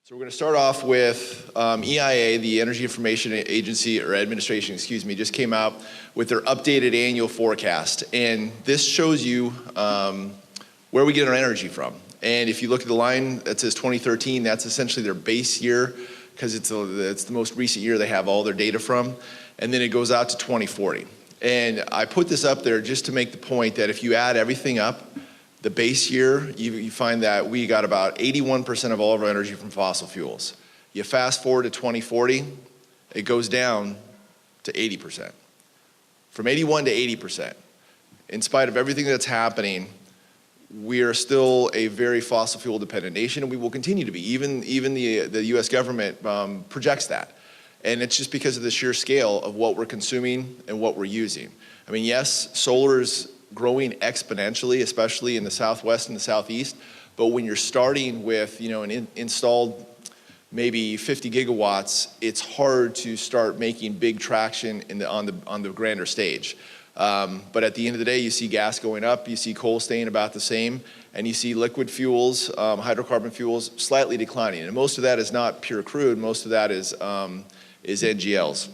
So we're going to start off with EIA, the Energy Information Agency, or Administration, excuse me, just came out with their updated annual forecast. And this shows you where we get our energy from. And if you look at the line that says 2013, that's essentially their base year, because it's the most recent year they have all their data from. And then it goes out to 2040. And I put this up there just to make the point that if you add everything up, the base year, you find that we got about 81% of all of our energy from fossil fuels. You fast forward to 2040, it goes down to 80%. From 81 to 80%. In spite of everything that's happening, we are still a very fossil fuel dependent nation, and we will continue to be. Even the U.S. government projects that. And it's just because of the sheer scale of what we're consuming and what we're using. I mean, yes, solar is growing exponentially, especially in the Southwest and the Southeast. But when you're starting with, an installed maybe 50 gigawatts, it's hard to start making big traction on the grander stage. But at the end of the day, you see gas going up, you see coal staying about the same, and you see liquid fuels, hydrocarbon fuels, slightly declining. And most of that is not pure crude. Most of that is NGLs.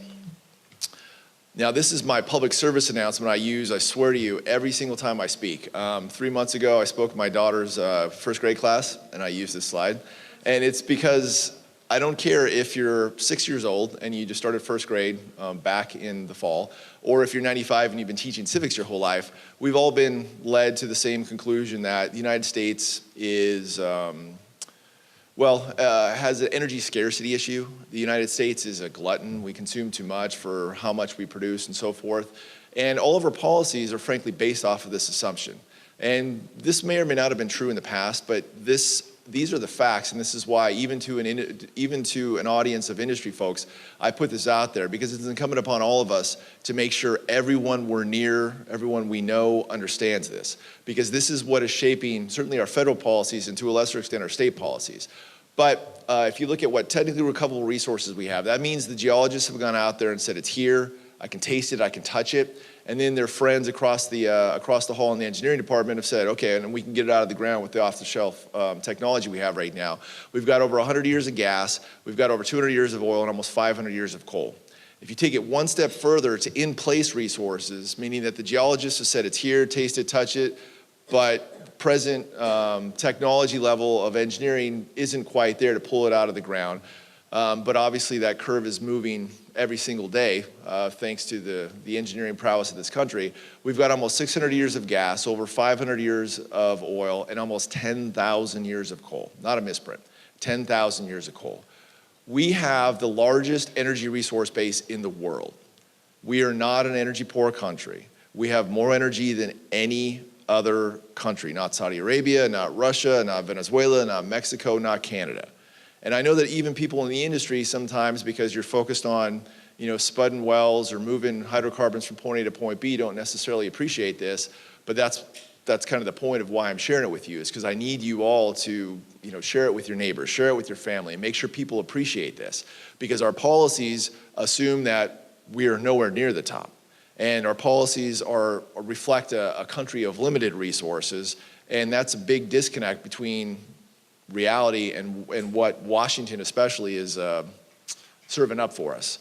Now, this is my public service announcement I use, I swear to you, every single time I speak. 3 months ago, I spoke to my daughter's first grade class, and I used this slide. And it's because I don't care if you're 6 years old and you just started first grade back in the fall, or if you're 95 and you've been teaching civics your whole life. We've all been led to the same conclusion that the United States is has an energy scarcity issue. The United States is a glutton. We consume too much for how much we produce and so forth. And all of our policies are frankly based off of this assumption. And this may or may not have been true in the past, but these are the facts, and this is why even to an audience of industry folks, I put this out there, because it's incumbent upon all of us to make sure everyone we're near, everyone we know understands this, because this is what is shaping certainly our federal policies and to a lesser extent our state policies. But if you look at what technically recoverable resources we have, that means the geologists have gone out there and said it's here, I can taste it, I can touch it. And then their friends across the hall in the engineering department have said, okay, and we can get it out of the ground with the off-the-shelf technology we have right now. We've got over 100 years of gas, we've got over 200 years of oil, and almost 500 years of coal. If you take it one step further to in-place resources, meaning that the geologists have said it's here, taste it, touch it, but present technology level of engineering isn't quite there to pull it out of the ground. But obviously that curve is moving every single day, thanks to the engineering prowess of this country. We've got almost 600 years of gas, over 500 years of oil, and almost 10,000 years of coal. Not a misprint, 10,000 years of coal. We have the largest energy resource base in the world. We are not an energy poor country. We have more energy than any other country, not Saudi Arabia, not Russia, not Venezuela, not Mexico, not Canada. And I know that even people in the industry sometimes, because you're focused on, spudding wells or moving hydrocarbons from point A to point B, don't necessarily appreciate this. But that's kind of the point of why I'm sharing it with you, is because I need you all to, share it with your neighbors, share it with your family, and make sure people appreciate this. Because our policies assume that we are nowhere near the top. And our policies reflect a country of limited resources, and that's a big disconnect between reality and what Washington especially is serving up for us.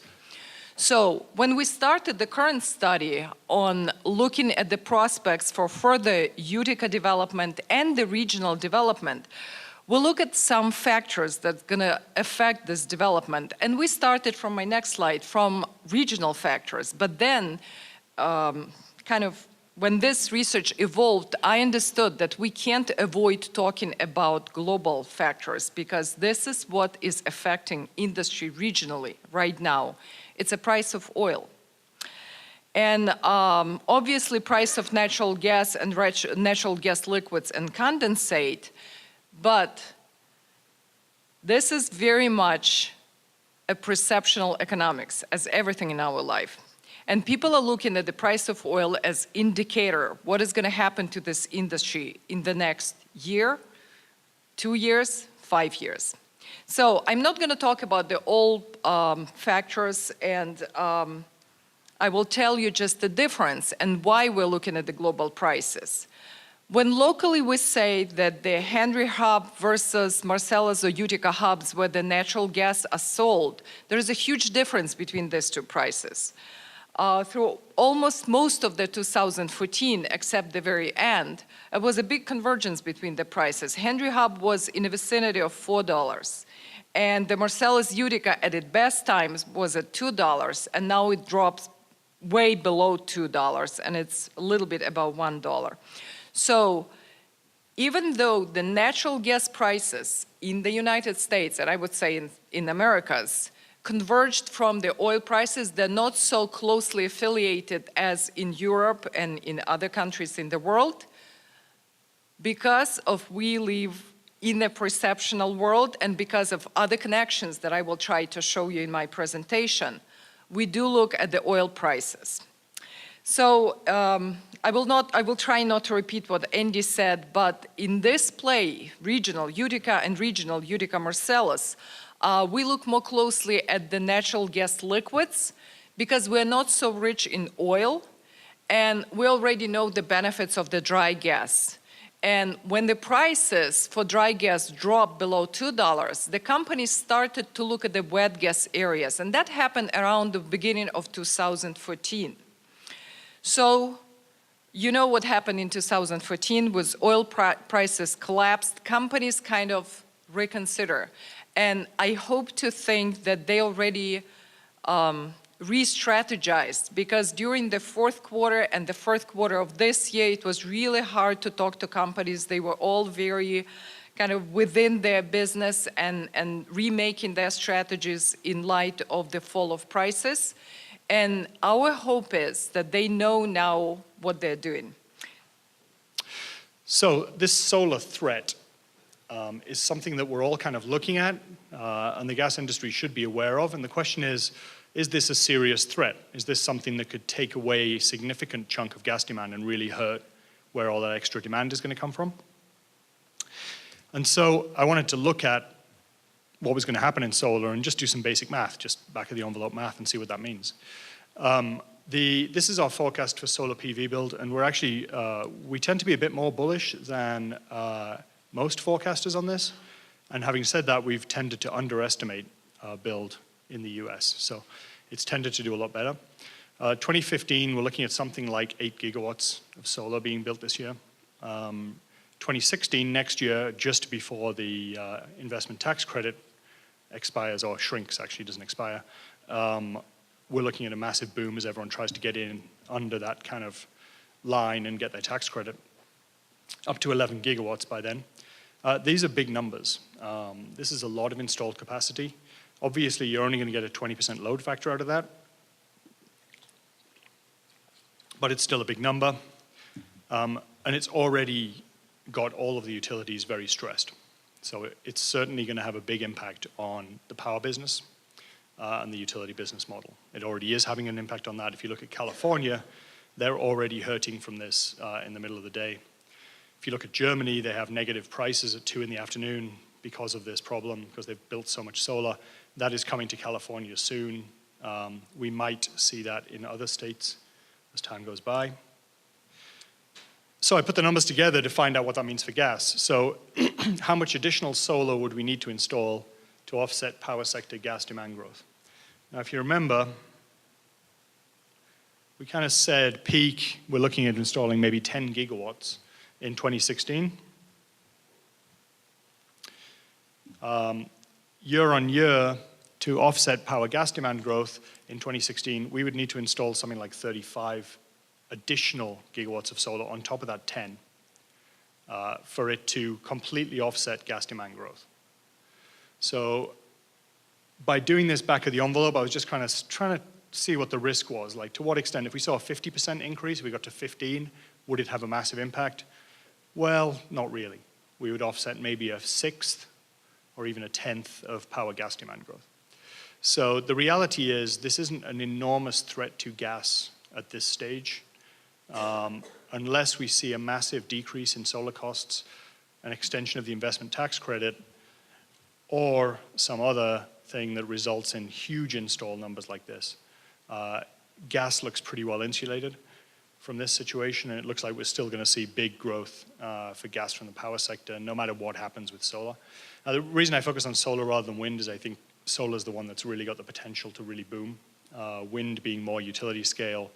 So when we started the current study on looking at the prospects for further Utica development and the regional development, we look at some factors that's going to affect this development. And we started from my next slide from regional factors. But then when this research evolved, I understood that we can't avoid talking about global factors, because this is what is affecting industry regionally right now. It's a price of oil. And obviously price of natural gas and natural gas liquids and condensate, but this is very much a perceptual economics, as everything in our life. And people are looking at the price of oil as indicator. What is going to happen to this industry in the next year, 2 years, 5 years? So I'm not going to talk about the old factors, and I will tell you just the difference and why we're looking at the global prices. When locally we say that the Henry Hub versus Marcellus or Utica hubs where the natural gas are sold, there is a huge difference between these two prices. Through almost most of the 2014, except the very end, it was a big convergence between the prices. Henry Hub was in the vicinity of $4, and the Marcellus Utica at its best times was at $2, and now it drops way below $2, and it's a little bit above $1. So even though the natural gas prices in the United States, and I would say in Americas, converged from the oil prices, they're not so closely affiliated as in Europe and in other countries in the world, because of we live in a perceptional world and because of other connections that I will try to show you in my presentation. We do look at the oil prices. So I will try not to repeat what Andy said, but in this play, regional Utica and regional Utica Marcellus, we look more closely at the natural gas liquids because we're not so rich in oil, and we already know the benefits of the dry gas. And when the prices for dry gas dropped below $2, the companies started to look at the wet gas areas, and that happened around the beginning of 2014. So you know what happened in 2014 was oil prices collapsed, companies kind of reconsider. And I hope to think that they already re-strategized, because during the fourth quarter and the first quarter of this year, it was really hard to talk to companies. They were all very kind of within their business and remaking their strategies in light of the fall of prices. And our hope is that they know now what they're doing. So this solar threat is something that we're all kind of looking at, and the gas industry should be aware of. And the question is this a serious threat? Is this something that could take away a significant chunk of gas demand and really hurt where all that extra demand is going to come from? And so I wanted to look at what was going to happen in solar and just do some basic math, just back of the envelope math, and see what that means. This is our forecast for solar PV build, and we're actually, we tend to be a bit more bullish than most forecasters on this. And having said that, we've tended to underestimate build in the US. So it's tended to do a lot better. 2015, we're looking at something like 8 gigawatts of solar being built this year. 2016, next year, just before the investment tax credit expires, or shrinks, actually doesn't expire, we're looking at a massive boom as everyone tries to get in under that kind of line and get their tax credit, up to 11 gigawatts by then. These are big numbers. This is a lot of installed capacity. Obviously, you're only going to get a 20% load factor out of that, but it's still a big number, and it's already got all of the utilities very stressed. So it's certainly going to have a big impact on the power business and the utility business model. It already is having an impact on that. If you look at California, they're already hurting from this in the middle of the day. If you look at Germany, they have negative prices at 2 in the afternoon because of this problem, because they've built so much solar. That is coming to California soon. We might see that in other states as time goes by. So I put the numbers together to find out what that means for gas. So how much additional solar would we need to install to offset power sector gas demand growth? Now, if you remember, we kind of said peak, we're looking at installing maybe 10 gigawatts in 2016. Year on year, to offset power gas demand growth in 2016, we would need to install something like 35 additional gigawatts of solar on top of that 10 for it to completely offset gas demand growth. So by doing this back of the envelope, I was just kind of trying to see what the risk was. Like, to what extent, if we saw a 50% increase, we got to 15, would it have a massive impact? Well, not really. We would offset maybe a sixth or even a tenth of power gas demand growth. So the reality is this isn't an enormous threat to gas at this stage, unless we see a massive decrease in solar costs, an extension of the investment tax credit, or some other thing that results in huge install numbers like this. Gas looks pretty well insulated from this situation, and it looks like we're still going to see big growth for gas from the power sector, no matter what happens with solar. Now, the reason I focus on solar rather than wind is I think solar is the one that's really got the potential to really boom. Wind being more utility scale,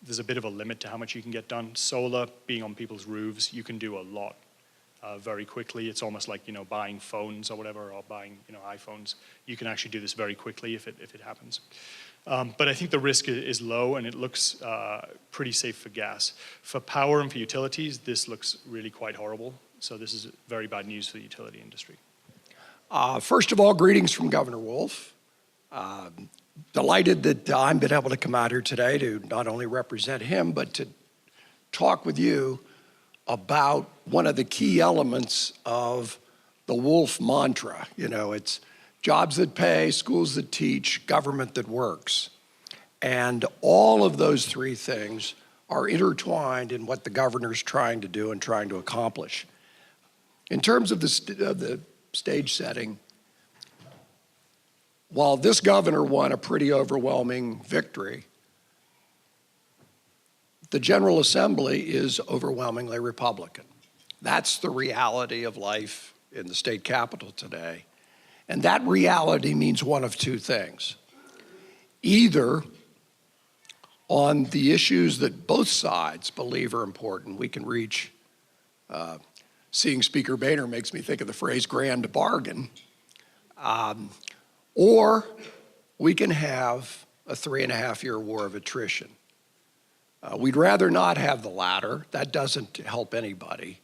there's a bit of a limit to how much you can get done. Solar, being on people's roofs, you can do a lot very quickly. It's almost like, buying phones or whatever, or buying, iPhones. You can actually do this very quickly if it happens. But I think the risk is low, and it looks pretty safe for gas. For power and for utilities, this looks really quite horrible. So this is very bad news for the utility industry. First of all, greetings from Governor Wolf. Delighted that I've been able to come out here today to not only represent him, but to talk with you about one of the key elements of the Wolf mantra. It's jobs that pay, schools that teach, government that works. And all of those three things are intertwined in what the governor's trying to do and trying to accomplish. In terms of the stage setting, while this governor won a pretty overwhelming victory, the General Assembly is overwhelmingly Republican. That's the reality of life in the state capitol today. And that reality means one of two things. Either on the issues that both sides believe are important, we can reach, seeing Speaker Boehner makes me think of the phrase grand bargain, or we can have a 3.5-year war of attrition. We'd rather not have the latter. That doesn't help anybody.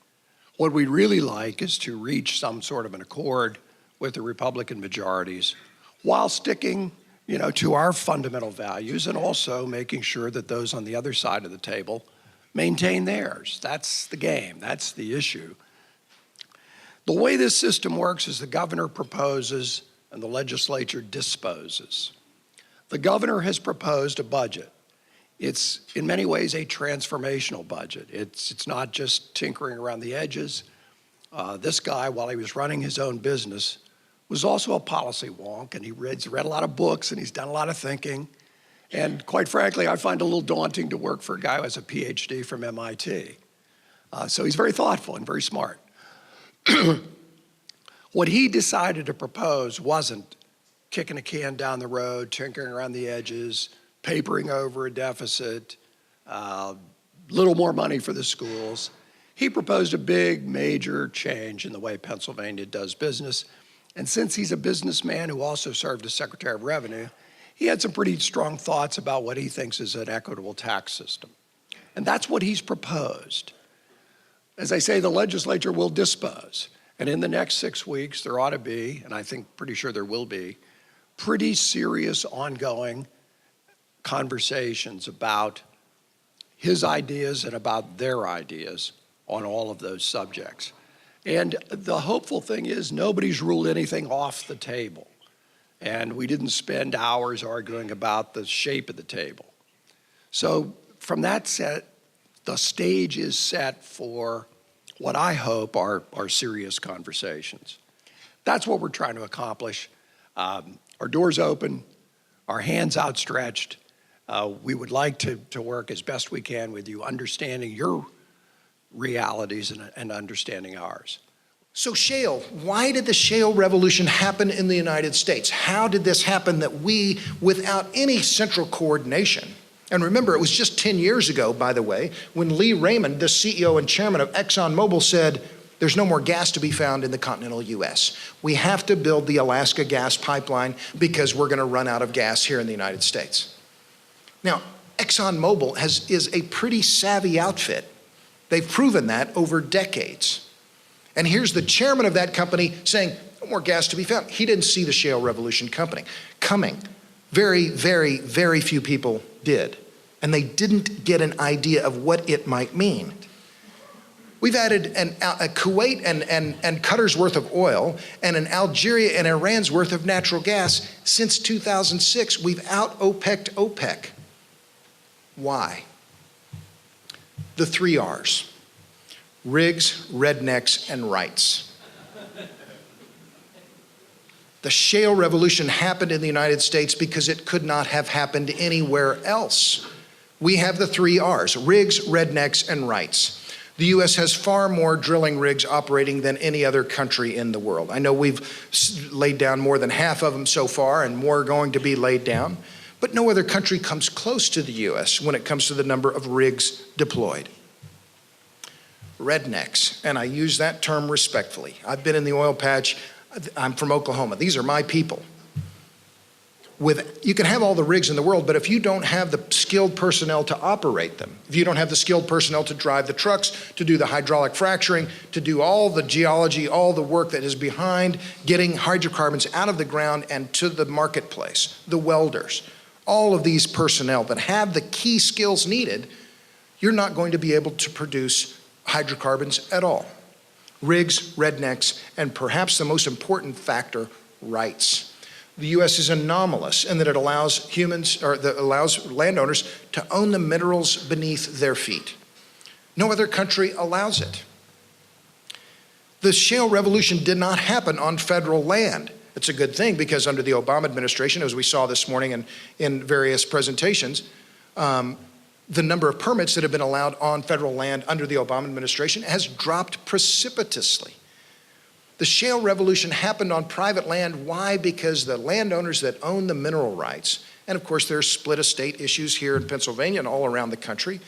What we'd really like is to reach some sort of an accord with the Republican majorities while sticking, to our fundamental values and also making sure that those on the other side of the table maintain theirs. That's the game. That's the issue. The way this system works is the governor proposes and the legislature disposes. The governor has proposed a budget. It's in many ways a transformational budget. It's not just tinkering around the edges. This guy, while he was running his own business, was also a policy wonk, and he's read a lot of books and he's done a lot of thinking. And quite frankly, I find it a little daunting to work for a guy who has a Ph.D. from MIT. So he's very thoughtful and very smart. What he decided to propose wasn't kicking a can down the road, tinkering around the edges, papering over a deficit, little more money for the schools. He proposed a big, major change in the way Pennsylvania does business. And since he's a businessman who also served as Secretary of Revenue, he had some pretty strong thoughts about what he thinks is an equitable tax system. And that's what he's proposed. As I say, the legislature will dispose. And in the next 6 weeks, there ought to be, and I think pretty sure there will be, pretty serious ongoing conversations about his ideas and about their ideas on all of those subjects. And the hopeful thing is nobody's ruled anything off the table. And we didn't spend hours arguing about the shape of the table. So from that set, the stage is set for what I hope are serious conversations. That's what we're trying to accomplish. Our doors open, our hands outstretched. We would like to work as best we can with you, understanding your realities and understanding ours. So shale, why did the shale revolution happen in the United States? How did this happen that we, without any central coordination, and remember, it was just 10 years ago, by the way, when Lee Raymond, the CEO and chairman of ExxonMobil, said, there's no more gas to be found in the continental US. We have to build the Alaska gas pipeline because we're going to run out of gas here in the United States. Now, ExxonMobil is a pretty savvy outfit. They've proven that over decades. And here's the chairman of that company saying, no more gas to be found. He didn't see the shale revolution coming. Very, very, very few people did. And they didn't get an idea of what it might mean. We've added a Kuwait and Qatar's worth of oil and an Algeria and Iran's worth of natural gas. Since 2006, we've out-OPEC'd OPEC. Why? The 3 R's. Rigs, rednecks, and rights. The shale revolution happened in the United States because it could not have happened anywhere else. We have the 3 R's: rigs, rednecks, and rights. The U.S. has far more drilling rigs operating than any other country in the world. I know we've laid down more than half of them so far, and more are going to be laid down, but no other country comes close to the U.S. when it comes to the number of rigs deployed. Rednecks, and I use that term respectfully. I've been in the oil patch. I'm from Oklahoma. These are my people. You can have all the rigs in the world, but if you don't have the skilled personnel to operate them, if you don't have the skilled personnel to drive the trucks, to do the hydraulic fracturing, to do all the geology, all the work that is behind getting hydrocarbons out of the ground and to the marketplace, the welders, all of these personnel that have the key skills needed, you're not going to be able to produce hydrocarbons at all. Rigs, rednecks, and perhaps the most important factor, rights. The U.S. is anomalous in that it allows allows landowners to own the minerals beneath their feet. No other country allows it. The shale revolution did not happen on federal land. It's a good thing because under the Obama administration, as we saw this morning in various presentations, the number of permits that have been allowed on federal land under the Obama administration has dropped precipitously. The shale revolution happened on private land. Why? Because the landowners that own the mineral rights, and of course there's split estate issues here in Pennsylvania and all around the country,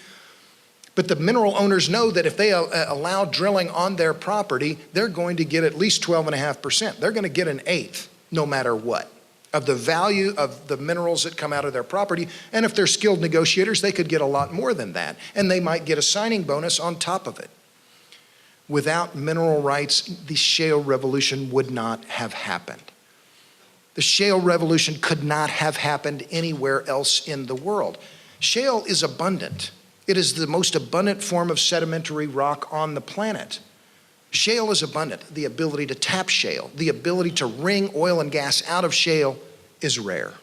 but the mineral owners know that if they allow drilling on their property, they're going to get at least 12.5%. They're going to get an eighth, no matter what, of the value of the minerals that come out of their property. And if they're skilled negotiators, they could get a lot more than that. And they might get a signing bonus on top of it. Without mineral rights, the shale revolution would not have happened. The shale revolution could not have happened anywhere else in the world. Shale is abundant. It is the most abundant form of sedimentary rock on the planet. Shale is abundant. The ability to tap shale, the ability to wring oil and gas out of shale is rare.